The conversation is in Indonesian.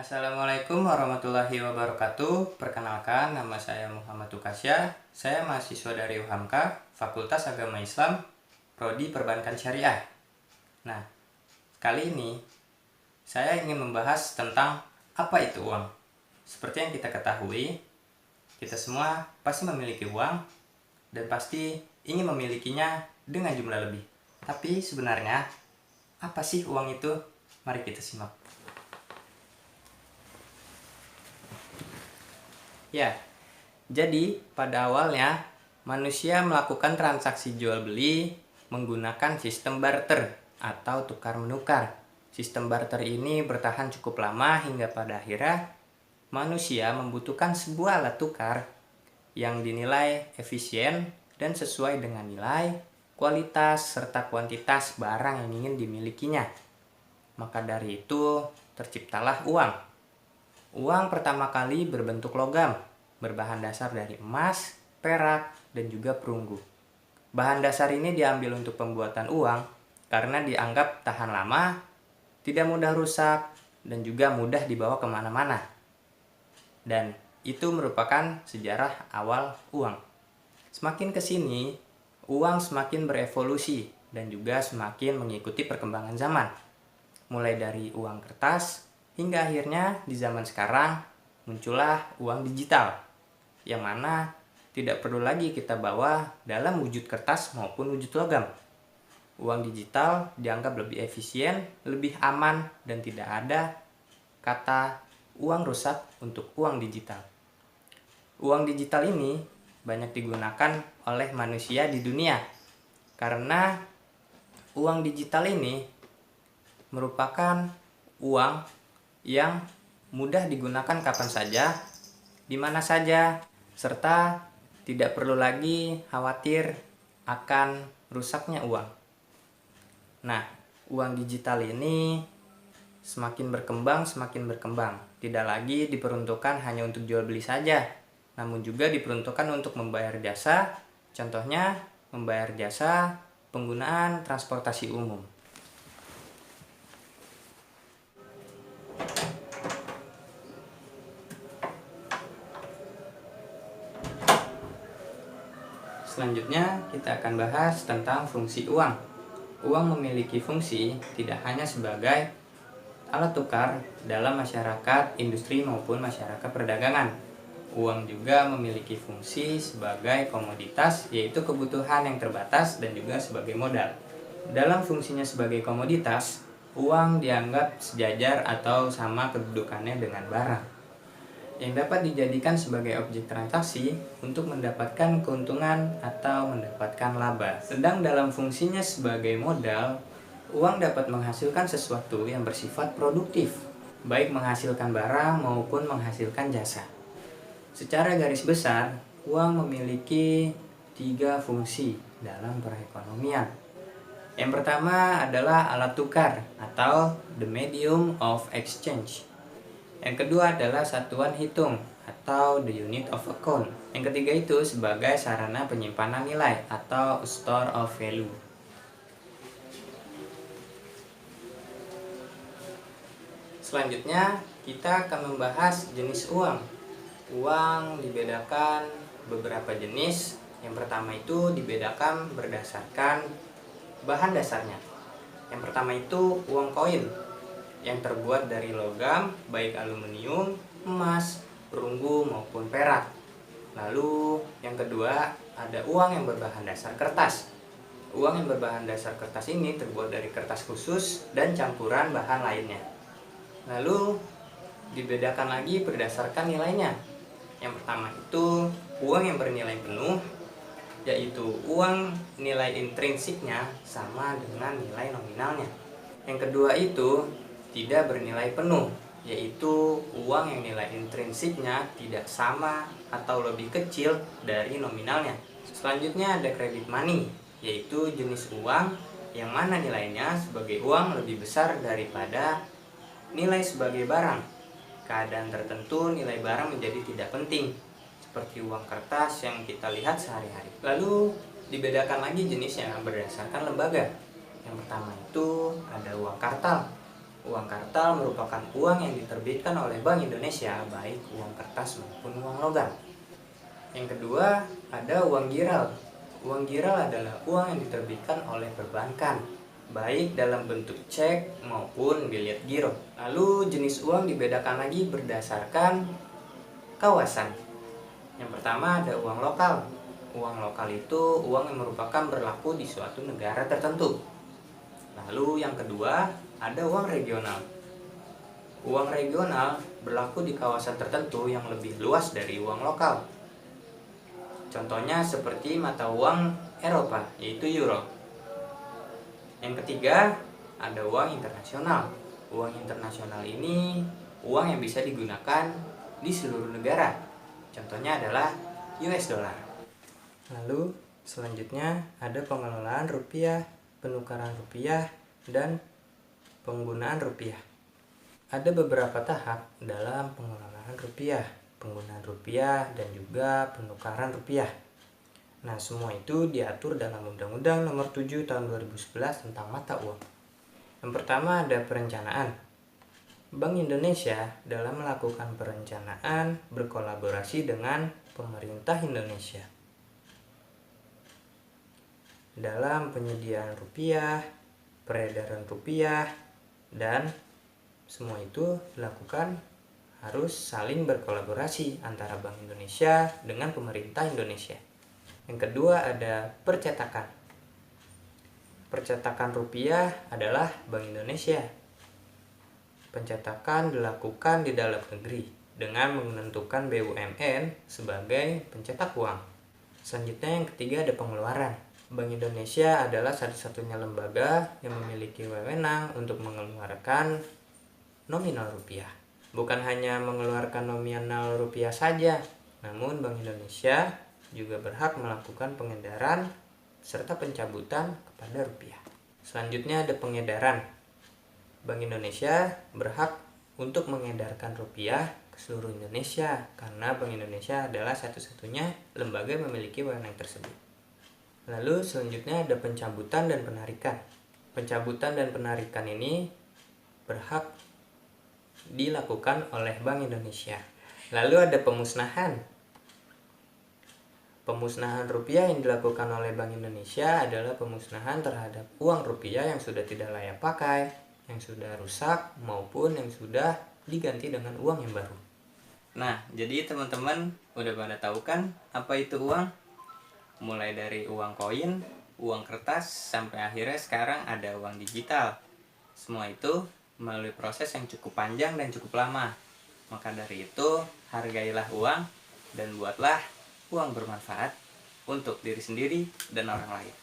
Assalamualaikum warahmatullahi wabarakatuh. Perkenalkan, nama saya Muhammad Tukasya. Saya mahasiswa dari UHAMKA, Fakultas Agama Islam, Prodi Perbankan Syariah. Nah, kali ini saya ingin membahas tentang apa itu uang. Seperti yang kita ketahui, kita semua pasti memiliki uang dan pasti ingin memilikinya dengan jumlah lebih. Tapi sebenarnya, apa sih uang itu? Mari kita simak. Ya, jadi pada awalnya manusia melakukan transaksi jual beli menggunakan sistem barter atau tukar menukar. Sistem barter ini bertahan cukup lama hingga pada akhirnya manusia membutuhkan sebuah alat tukar yang dinilai efisien dan sesuai dengan nilai, kualitas, serta kuantitas barang yang ingin dimilikinya. Maka dari itu terciptalah uang. Uang pertama kali berbentuk logam, berbahan dasar dari emas, perak, dan juga perunggu. Bahan dasar ini diambil untuk pembuatan uang karena dianggap tahan lama, tidak mudah rusak, dan juga mudah dibawa kemana-mana. Dan itu merupakan sejarah awal uang. Semakin ke sini, uang semakin berevolusi dan juga semakin mengikuti perkembangan zaman. Mulai dari uang kertas, hingga akhirnya di zaman sekarang muncullah uang digital, yang mana tidak perlu lagi kita bawa dalam wujud kertas maupun wujud logam. Uang digital dianggap lebih efisien, lebih aman, dan tidak ada kata uang rusak untuk uang digital. Uang digital ini banyak digunakan oleh manusia di dunia, karena uang digital ini merupakan uang yang mudah digunakan kapan saja, di mana saja, serta tidak perlu lagi khawatir akan rusaknya uang. Nah, uang digital ini semakin berkembang, tidak lagi diperuntukkan hanya untuk jual beli saja, namun juga diperuntukkan untuk membayar jasa, contohnya membayar jasa penggunaan transportasi umum. Selanjutnya kita akan bahas tentang fungsi uang. Uang memiliki fungsi tidak hanya sebagai alat tukar dalam masyarakat industri maupun masyarakat perdagangan. Uang juga memiliki fungsi sebagai komoditas, yaitu kebutuhan yang terbatas, dan juga sebagai modal. Dalam fungsinya sebagai komoditas, uang dianggap sejajar atau sama kedudukannya dengan barang yang dapat dijadikan sebagai objek transaksi untuk mendapatkan keuntungan atau mendapatkan laba. Sedang dalam fungsinya sebagai modal, uang dapat menghasilkan sesuatu yang bersifat produktif, baik menghasilkan barang maupun menghasilkan jasa. Secara garis besar, uang memiliki 3 fungsi dalam perekonomian. Yang pertama adalah alat tukar atau the medium of exchange. Yang kedua adalah satuan hitung atau the unit of account. Yang ketiga itu sebagai sarana penyimpanan nilai atau store of value. Selanjutnya kita akan membahas jenis uang. Uang dibedakan beberapa jenis. Yang pertama itu dibedakan berdasarkan bahan dasarnya. Yang pertama itu uang koin yang terbuat dari logam, baik aluminium, emas, perunggu maupun perak. Lalu yang kedua ada uang yang berbahan dasar kertas. Uang yang berbahan dasar kertas ini terbuat dari kertas khusus dan campuran bahan lainnya. Lalu dibedakan lagi berdasarkan nilainya. Yang pertama itu uang yang bernilai penuh, yaitu uang nilai intrinsiknya sama dengan nilai nominalnya. Yang kedua itu tidak bernilai penuh, yaitu uang yang nilai intrinsiknya tidak sama atau lebih kecil dari nominalnya. Selanjutnya ada credit money, yaitu jenis uang yang mana nilainya sebagai uang lebih besar daripada nilai sebagai barang. Keadaan tertentu nilai barang menjadi tidak penting, seperti uang kertas yang kita lihat sehari-hari. Lalu dibedakan lagi jenisnya berdasarkan lembaga. Yang pertama itu ada uang kartal. Uang kartal merupakan uang yang diterbitkan oleh Bank Indonesia, baik uang kertas maupun uang logam. Yang kedua, ada uang giral. Uang giral adalah uang yang diterbitkan oleh perbankan, baik dalam bentuk cek maupun bilet giro. Lalu jenis uang dibedakan lagi berdasarkan kawasan. Yang pertama ada uang lokal. Uang lokal itu uang yang merupakan berlaku di suatu negara tertentu. Lalu yang kedua ada uang regional. Uang regional berlaku di kawasan tertentu yang lebih luas dari uang lokal. Contohnya seperti mata uang Eropa, yaitu euro. Yang ketiga ada uang internasional. Uang internasional ini uang yang bisa digunakan di seluruh negara. Contohnya adalah US dollar. Lalu selanjutnya ada pengelolaan rupiah, penukaran rupiah, dan penggunaan rupiah. Ada beberapa tahap dalam pengelolaan rupiah, penggunaan rupiah, dan juga penukaran rupiah. Nah, semua itu diatur dalam Undang-Undang Nomor 7 Tahun 2011 tentang mata uang. Yang pertama ada perencanaan. Bank Indonesia dalam melakukan perencanaan berkolaborasi dengan pemerintah Indonesia dalam penyediaan rupiah, peredaran rupiah, dan semua itu dilakukan harus saling berkolaborasi antara Bank Indonesia dengan pemerintah Indonesia. Yang kedua ada percetakan. Percetakan rupiah adalah Bank Indonesia. Pencetakan dilakukan di dalam negeri dengan menentukan BUMN sebagai pencetak uang. Selanjutnya yang ketiga ada pengeluaran. Bank Indonesia adalah satu-satunya lembaga yang memiliki wewenang untuk mengeluarkan nominal rupiah. Bukan hanya mengeluarkan nominal rupiah saja, namun Bank Indonesia juga berhak melakukan pengedaran serta pencabutan kepada rupiah. Selanjutnya ada pengedaran. Bank Indonesia berhak untuk mengedarkan rupiah ke seluruh Indonesia karena Bank Indonesia adalah satu-satunya lembaga yang memiliki wewenang tersebut. Lalu selanjutnya ada pencabutan dan penarikan. Pencabutan dan penarikan ini berhak dilakukan oleh Bank Indonesia. Lalu ada pemusnahan. Pemusnahan rupiah yang dilakukan oleh Bank Indonesia adalah pemusnahan terhadap uang rupiah yang sudah tidak layak pakai, yang sudah rusak, maupun yang sudah diganti dengan uang yang baru. Nah, jadi teman-teman udah pada tahu kan apa itu uang? Mulai dari uang koin, uang kertas, sampai akhirnya sekarang ada uang digital. Semua itu melalui proses yang cukup panjang dan cukup lama. Maka dari itu, hargailah uang dan buatlah uang bermanfaat untuk diri sendiri dan orang lain.